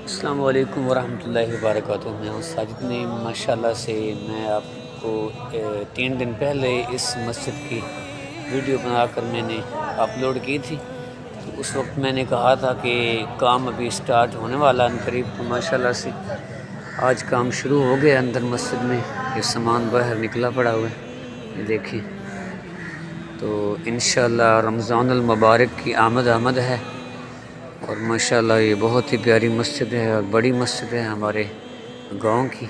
السلام علیکم ورحمۃ اللہ وبرکاتہ۔ میں ہوں ساجد نعیم ماشاءاللہ سے۔ میں آپ کو 3 دن پہلے اس مسجد کی ویڈیو بنا کر میں نے اپلوڈ کی تھی، تو اس وقت میں نے کہا تھا کہ کام ابھی سٹارٹ ہونے والا ان قریب، تو ماشاءاللہ سے آج کام شروع ہو گیا اندر مسجد میں۔ یہ سامان باہر نکلا پڑا ہوا ہے، یہ دیکھیں۔ تو انشاءاللہ رمضان المبارک کی آمد ہے، اور ماشاءاللہ یہ بہت ہی پیاری مسجد ہے اور بڑی مسجد ہے ہمارے گاؤں کی۔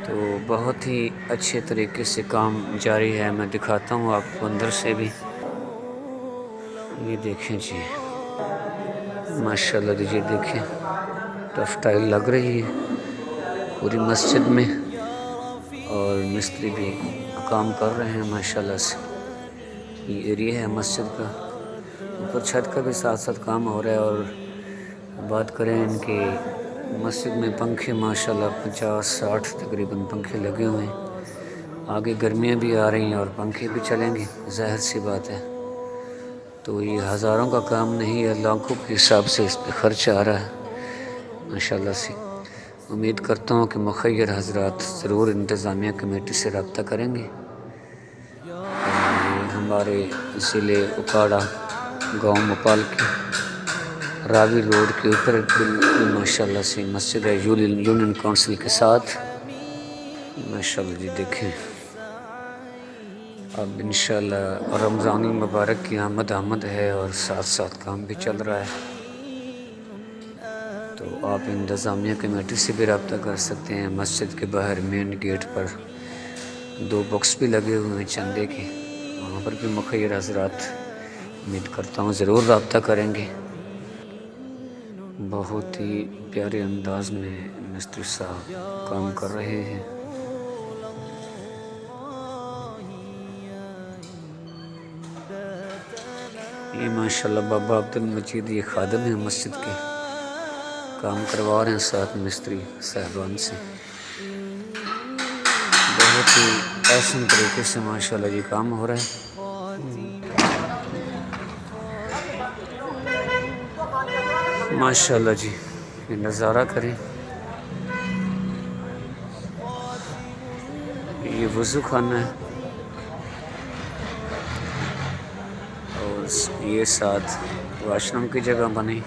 تو بہت ہی اچھے طریقے سے کام جاری ہے۔ میں دکھاتا ہوں آپ کو اندر سے بھی، یہ دیکھیں جی ماشاءاللہ جی، دیکھیں ٹف ٹائل لگ رہی ہے پوری مسجد میں، اور مستری بھی کام کر رہے ہیں ماشاءاللہ سے۔ یہ ایریا ہے مسجد کا، اوپر چھت کا بھی ساتھ ساتھ کام ہو رہا ہے۔ اور بات کریں ان کی مسجد میں پنکھے ماشاءاللہ 50-60 تقریباً پنکھے لگے ہوئے ہیں۔ آگے گرمیاں بھی آ رہی ہیں اور پنکھے بھی چلیں گے، ظاہر سی بات ہے۔ تو یہ ہزاروں کا کام نہیں ہے، لاکھوں کے حساب سے اس پہ خرچ آ رہا ہے ماشاءاللہ سے۔ امید کرتا ہوں کہ مخیر حضرات ضرور انتظامیہ کمیٹی سے رابطہ کریں گے۔ یہ ہمارے ضلع اکاڑا گاؤں مپال کے راوی روڈ کے اوپر بالکل ماشاءاللہ سے مسجد ہے، یونین کونسل کے ساتھ ماشاءاللہ جی۔ دیکھیں اب انشاءاللہ رمضان المبارک کی آمد ہے، اور ساتھ ساتھ کام بھی چل رہا ہے۔ تو آپ انتظامیہ کمیٹی سے بھی رابطہ کر سکتے ہیں۔ مسجد کے باہر مین گیٹ پر 2 باکس بھی لگے ہوئے ہیں چندے کے، وہاں پر بھی مخیر حضرات امید کرتا ہوں ضرور رابطہ کریں گے۔ بہت ہی پیارے انداز میں مستری صاحب کام کر رہے ہیں۔ یہ ماشاءاللہ بابا عبدالمجید یہ خادم ہیں مسجد کے، کام کروا رہے ہیں ساتھ مستری صاحبان سے۔ بہت ہی احسن طریقے سے ماشاءاللہ یہ کام ہو رہا ہے۔ ماشاءاللہ جی، یہ نظارہ کریں۔ یہ وضو خانہ ہے، اور یہ ساتھ واش روم کی جگہ بنی۔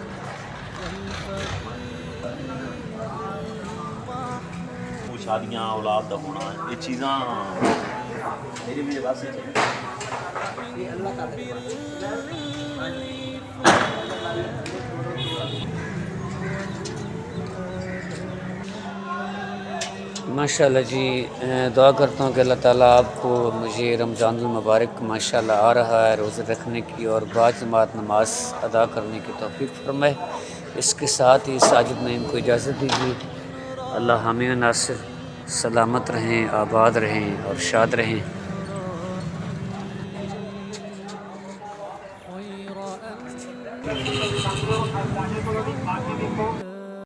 شادیاں اولاد دا ہونا، یہ چیزاں میرے بھی بس ماشاءاللہ جی، دعا کرتا ہوں کہ اللہ تعالیٰ آپ کو مجھے رمضان المبارک ماشاءاللہ آ رہا ہے روزے رکھنے کی اور باجماعت نماز ادا کرنے کی توفیق فرمائے۔ اس کے ساتھ ہی ساجد نعیم کو اجازت دیجیے۔ اللہ حامی و ناصر، سلامت رہیں، آباد رہیں اور شاد رہیں۔